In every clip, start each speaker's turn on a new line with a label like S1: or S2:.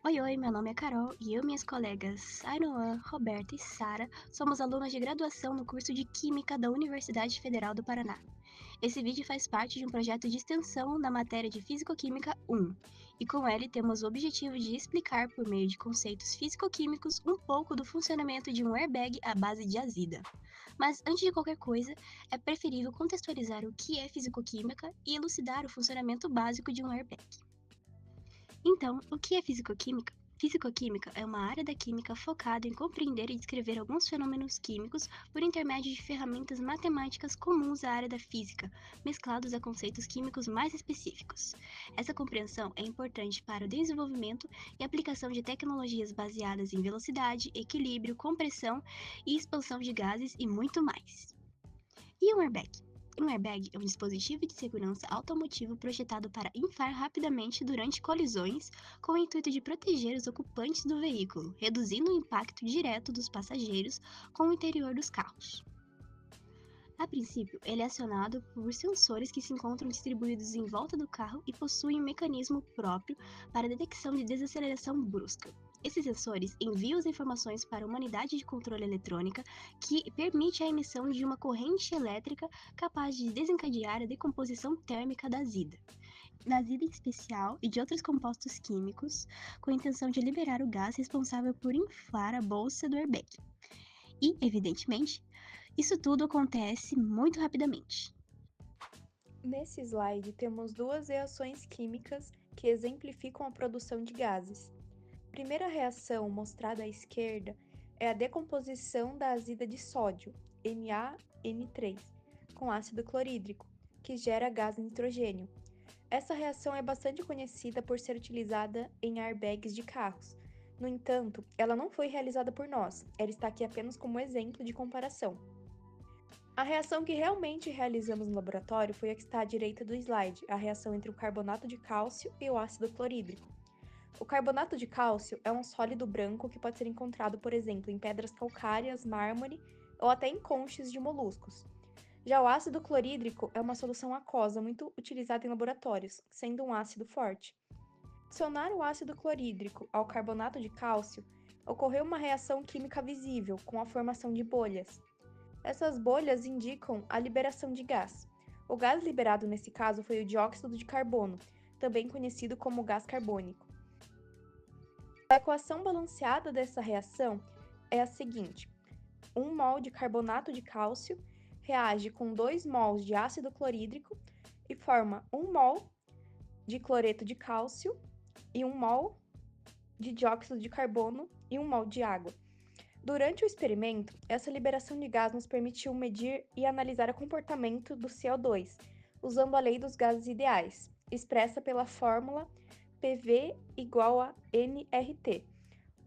S1: Oi, oi, meu nome é Carol e eu e minhas colegas Ainoan, Roberta e Sara somos alunas de graduação no curso de Química da Universidade Federal do Paraná. Esse vídeo faz parte de um projeto de extensão na matéria de Físico-Química 1, e com ele temos o objetivo de explicar, por meio de conceitos físico-químicos, um pouco do funcionamento de um airbag à base de azida. Mas antes de qualquer coisa, é preferível contextualizar o que é físico-química e elucidar o funcionamento básico de um airbag. Então, o que é fisicoquímica? Fisicoquímica é uma área da química focada em compreender e descrever alguns fenômenos químicos por intermédio de ferramentas matemáticas comuns à área da física, mesclados a conceitos químicos mais específicos. Essa compreensão é importante para o desenvolvimento e aplicação de tecnologias baseadas em velocidade, equilíbrio, compressão e expansão de gases e muito mais. E um airbag? Um airbag é um dispositivo de segurança automotivo projetado para inflar rapidamente durante colisões, com o intuito de proteger os ocupantes do veículo, reduzindo o impacto direto dos passageiros com o interior dos carros. A princípio, ele é acionado por sensores que se encontram distribuídos em volta do carro e possuem um mecanismo próprio para a detecção de desaceleração brusca. Esses sensores enviam as informações para uma unidade de controle eletrônica que permite a emissão de uma corrente elétrica capaz de desencadear a decomposição térmica da azida em especial e de outros compostos químicos, com a intenção de liberar o gás responsável por inflar a bolsa do airbag. E, evidentemente, isso tudo acontece muito rapidamente.
S2: Nesse slide, temos duas reações químicas que exemplificam a produção de gases. A primeira reação, mostrada à esquerda, é a decomposição da azida de sódio, NaN3, com ácido clorídrico, que gera gás nitrogênio. Essa reação é bastante conhecida por ser utilizada em airbags de carros. No entanto, ela não foi realizada por nós, ela está aqui apenas como exemplo de comparação. A reação que realmente realizamos no laboratório foi a que está à direita do slide, a reação entre o carbonato de cálcio e o ácido clorídrico. O carbonato de cálcio é um sólido branco que pode ser encontrado, por exemplo, em pedras calcárias, mármore ou até em conchas de moluscos. Já o ácido clorídrico é uma solução aquosa muito utilizada em laboratórios, sendo um ácido forte. Adicionar o ácido clorídrico ao carbonato de cálcio ocorreu uma reação química visível, com a formação de bolhas. Essas bolhas indicam a liberação de gás. O gás liberado nesse caso foi o dióxido de carbono, também conhecido como gás carbônico. A equação balanceada dessa reação é a seguinte: 1 mol de carbonato de cálcio reage com 2 mols de ácido clorídrico e forma 1 mol de cloreto de cálcio e 1 mol de dióxido de carbono e 1 mol de água. Durante o experimento, essa liberação de gás nos permitiu medir e analisar o comportamento do CO2, usando a lei dos gases ideais, expressa pela fórmula PV igual a nRT,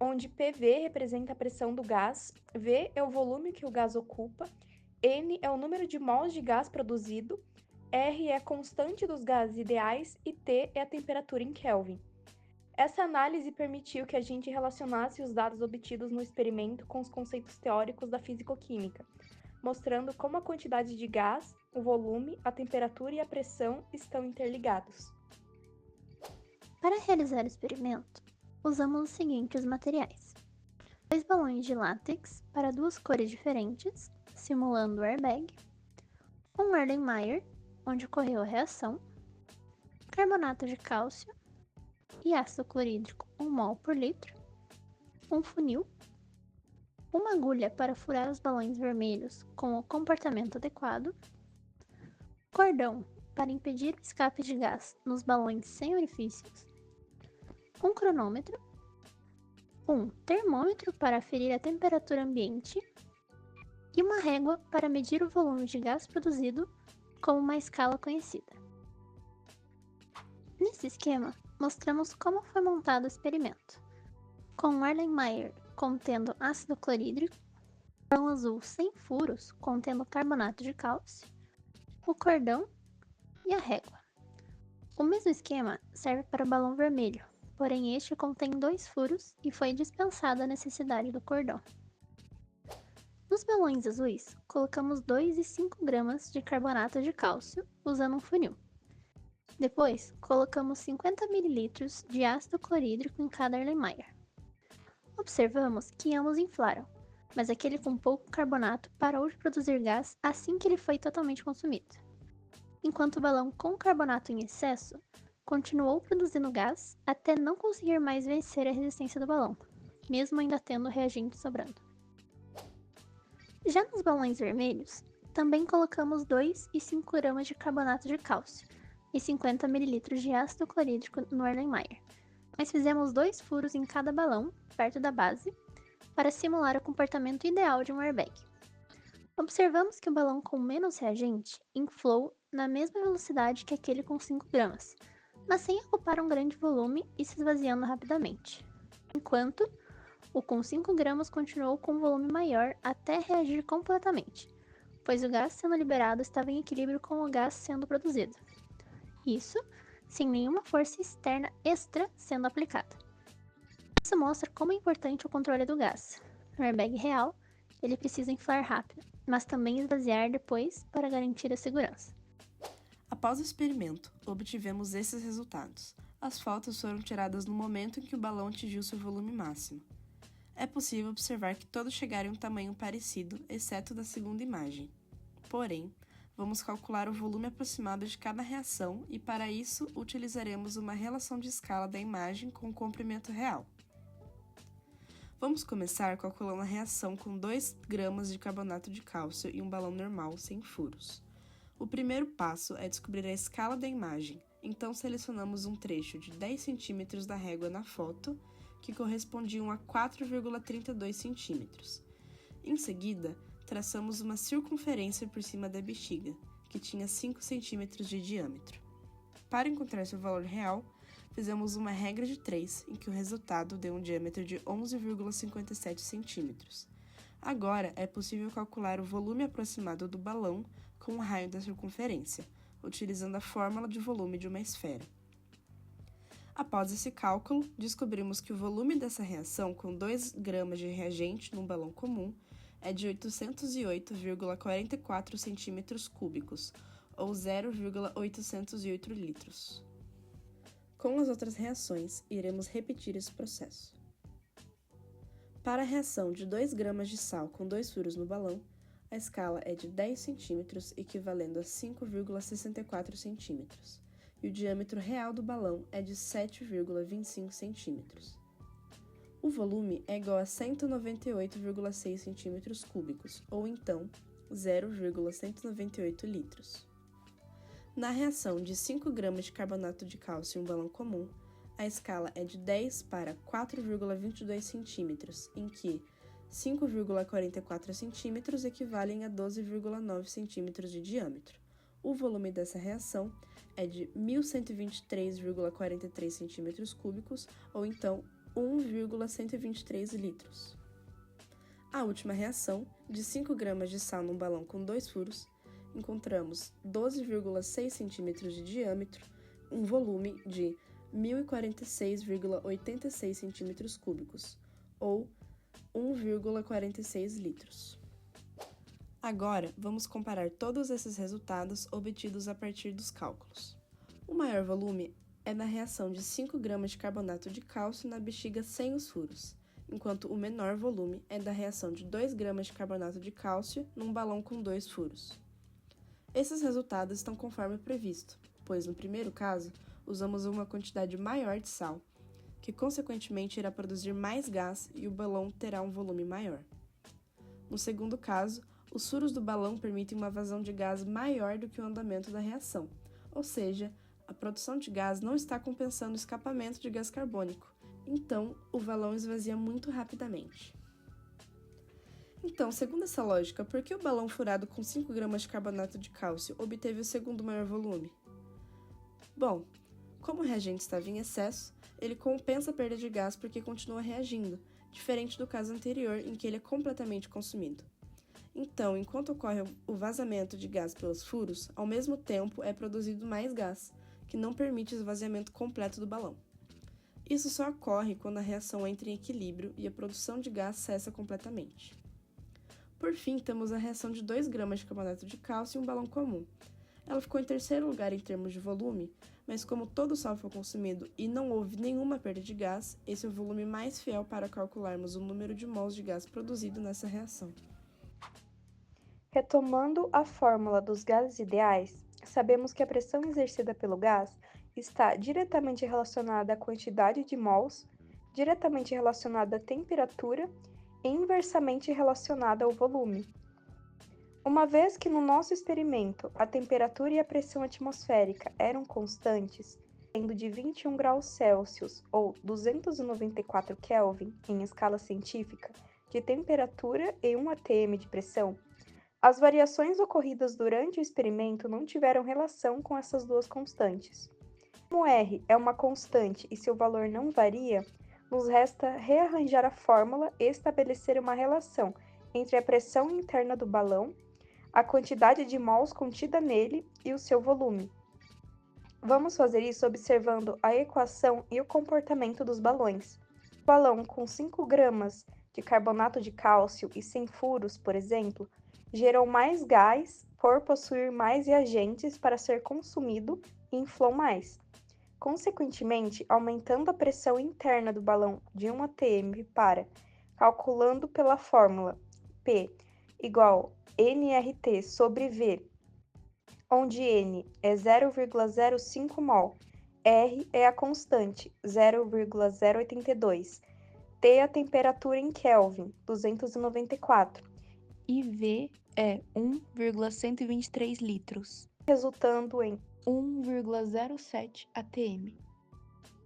S2: onde PV representa a pressão do gás, V é o volume que o gás ocupa, N é o número de mols de gás produzido, R é a constante dos gases ideais e T é a temperatura em Kelvin. Essa análise permitiu que a gente relacionasse os dados obtidos no experimento com os conceitos teóricos da fisicoquímica, mostrando como a quantidade de gás, o volume, a temperatura e a pressão estão interligados.
S3: Para realizar o experimento, usamos os seguintes materiais: 2 balões de látex para duas cores diferentes, simulando o airbag, um Erlenmeyer, onde ocorreu a reação, carbonato de cálcio e ácido clorídrico 1 mol por litro, um funil, uma agulha para furar os balões vermelhos com o comportamento adequado, cordão para impedir o escape de gás nos balões sem orifícios, um cronômetro, um termômetro para aferir a temperatura ambiente e uma régua para medir o volume de gás produzido como uma escala conhecida. Nesse esquema, mostramos como foi montado o experimento, com um Erlenmeyer contendo ácido clorídrico, balão azul sem furos contendo carbonato de cálcio, o cordão e a régua. O mesmo esquema serve para o balão vermelho, porém este contém 2 furos e foi dispensada a necessidade do cordão. Nos balões azuis, colocamos 2 e 5 gramas de carbonato de cálcio usando um funil. Depois, colocamos 50 ml de ácido clorídrico em cada Erlenmeyer. Observamos que ambos inflaram, mas aquele com pouco carbonato parou de produzir gás assim que ele foi totalmente consumido, enquanto o balão com carbonato em excesso continuou produzindo gás até não conseguir mais vencer a resistência do balão, mesmo ainda tendo reagente sobrando. Já nos balões vermelhos, também colocamos 2 e 5 gramas de carbonato de cálcio e 50 ml de ácido clorídrico no Erlenmeyer, mas fizemos 2 furos em cada balão, perto da base, para simular o comportamento ideal de um airbag. Observamos que o balão com menos reagente inflou na mesma velocidade que aquele com 5 gramas, mas sem ocupar um grande volume e se esvaziando rapidamente, enquanto o com 5 gramas continuou com um volume maior até reagir completamente, pois o gás sendo liberado estava em equilíbrio com o gás sendo produzido. Isso sem nenhuma força externa extra sendo aplicada. Isso mostra como é importante o controle do gás. No airbag real, ele precisa inflar rápido, mas também esvaziar depois para garantir a segurança.
S4: Após o experimento, obtivemos esses resultados. As fotos foram tiradas no momento em que o balão atingiu seu volume máximo. É possível observar que todos chegaram em um tamanho parecido, exceto da segunda imagem. Porém, vamos calcular o volume aproximado de cada reação e, para isso, utilizaremos uma relação de escala da imagem com o comprimento real. Vamos começar calculando a reação com 2 gramas de carbonato de cálcio em um balão normal, sem furos. O primeiro passo é descobrir a escala da imagem, então selecionamos um trecho de 10 cm da régua na foto, que correspondiam a 4,32 cm. Em seguida, traçamos uma circunferência por cima da bexiga, que tinha 5 cm de diâmetro. Para encontrar seu valor real, fizemos uma regra de 3, em que o resultado deu um diâmetro de 11,57 cm. Agora, é possível calcular o volume aproximado do balão com o raio da circunferência, utilizando a fórmula de volume de uma esfera. Após esse cálculo, descobrimos que o volume dessa reação com 2 gramas de reagente num balão comum é de 808,44 centímetros cúbicos, ou 0,808 litros. Com as outras reações, iremos repetir esse processo. Para a reação de 2 gramas de sal com 2 furos no balão, a escala é de 10 centímetros, equivalendo a 5,64 centímetros, e o diâmetro real do balão é de 7,25 centímetros. O volume é igual a 198,6 centímetros cúbicos, ou então 0,198 litros. Na reação de 5 gramas de carbonato de cálcio em um balão comum, a escala é de 10 para 4,22 centímetros, em que 5,44 centímetros equivalem a 12,9 centímetros de diâmetro. O volume dessa reação é de 1.123,43 centímetros cúbicos, ou então 1,123 litros. A última reação, de 5 gramas de sal num balão com 2 furos, encontramos 12,6 centímetros de diâmetro, um volume de 1.046,86 centímetros cúbicos, ou 1,46 litros. Agora, vamos comparar todos esses resultados obtidos a partir dos cálculos. O maior volume é na reação de 5 gramas de carbonato de cálcio na bexiga sem os furos, enquanto o menor volume é da reação de 2 gramas de carbonato de cálcio num balão com 2 furos. Esses resultados estão conforme previsto, pois no primeiro caso, usamos uma quantidade maior de sal, que consequentemente irá produzir mais gás e o balão terá um volume maior. No segundo caso, os furos do balão permitem uma vazão de gás maior do que o andamento da reação, ou seja, a produção de gás não está compensando o escapamento de gás carbônico, então o balão esvazia muito rapidamente. Então, segundo essa lógica, por que o balão furado com 5 gramas de carbonato de cálcio obteve o segundo maior volume? Bom, como o reagente estava em excesso, ele compensa a perda de gás porque continua reagindo, diferente do caso anterior em que ele é completamente consumido. Então, enquanto ocorre o vazamento de gás pelos furos, ao mesmo tempo é produzido mais gás, que não permite o esvaziamento completo do balão. Isso só ocorre quando a reação entra em equilíbrio e a produção de gás cessa completamente. Por fim, temos a reação de 2 gramas de carbonato de cálcio em um balão comum. Ela ficou em terceiro lugar em termos de volume, mas como todo o sal foi consumido e não houve nenhuma perda de gás, esse é o volume mais fiel para calcularmos o número de mols de gás produzido nessa reação.
S2: Retomando a fórmula dos gases ideais, sabemos que a pressão exercida pelo gás está diretamente relacionada à quantidade de mols, diretamente relacionada à temperatura e inversamente relacionada ao volume. Uma vez que no nosso experimento a temperatura e a pressão atmosférica eram constantes, sendo de 21 graus Celsius ou 294 Kelvin em escala científica de temperatura e 1 atm de pressão, as variações ocorridas durante o experimento não tiveram relação com essas duas constantes. Como R é uma constante e seu valor não varia, nos resta rearranjar a fórmula e estabelecer uma relação entre a pressão interna do balão, a quantidade de mols contida nele e o seu volume. Vamos fazer isso observando a equação e o comportamento dos balões. O balão com 5 gramas de carbonato de cálcio e sem furos, por exemplo, gerou mais gás por possuir mais reagentes para ser consumido e inflou mais. Consequentemente, aumentando a pressão interna do balão de 1 atm para, calculando pela fórmula P igual nRT sobre V, onde N é 0,05 mol, R é a constante, 0,082, T é a temperatura em Kelvin, 294, e V é 1,123 litros, resultando em 1,07 atm.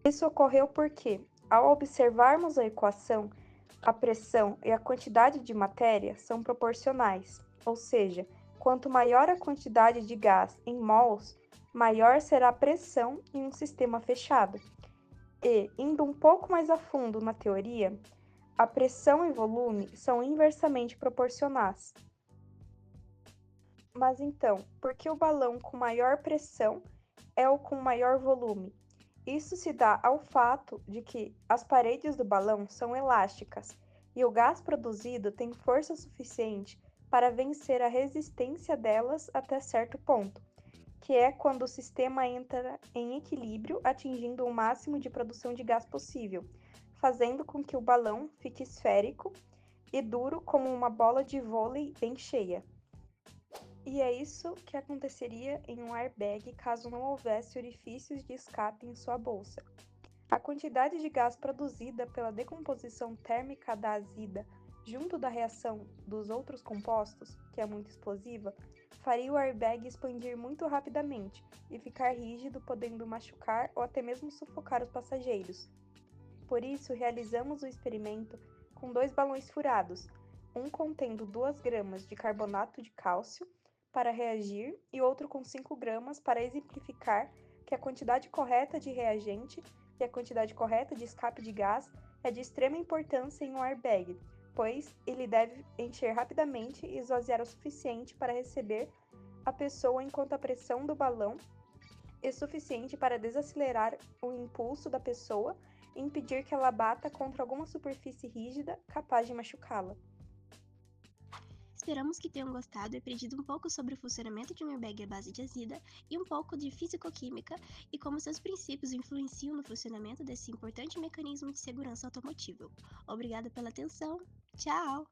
S2: Isso ocorreu porque, ao observarmos a equação, a pressão e a quantidade de matéria são proporcionais, ou seja, quanto maior a quantidade de gás em mols, maior será a pressão em um sistema fechado. E, indo um pouco mais a fundo na teoria, a pressão e volume são inversamente proporcionais. Mas então, por que o balão com maior pressão é o com maior volume? Isso se dá ao fato de que as paredes do balão são elásticas e o gás produzido tem força suficiente para vencer a resistência delas até certo ponto, que é quando o sistema entra em equilíbrio, atingindo o máximo de produção de gás possível, fazendo com que o balão fique esférico e duro como uma bola de vôlei bem cheia. E é isso que aconteceria em um airbag caso não houvesse orifícios de escape em sua bolsa. A quantidade de gás produzida pela decomposição térmica da azida junto da reação dos outros compostos, que é muito explosiva, faria o airbag expandir muito rapidamente e ficar rígido, podendo machucar ou até mesmo sufocar os passageiros. Por isso, realizamos o experimento com 2 balões furados, um contendo 2 gramas de carbonato de cálcio para reagir e outro com 5 gramas para exemplificar que a quantidade correta de reagente e a quantidade correta de escape de gás é de extrema importância em um airbag, pois ele deve encher rapidamente e esvaziar o suficiente para receber a pessoa enquanto a pressão do balão é suficiente para desacelerar o impulso da pessoa e impedir que ela bata contra alguma superfície rígida capaz de machucá-la.
S1: Esperamos que tenham gostado e aprendido um pouco sobre o funcionamento de um airbag à base de azida e um pouco de fisicoquímica e como seus princípios influenciam no funcionamento desse importante mecanismo de segurança automotiva. Obrigada pela atenção. Tchau!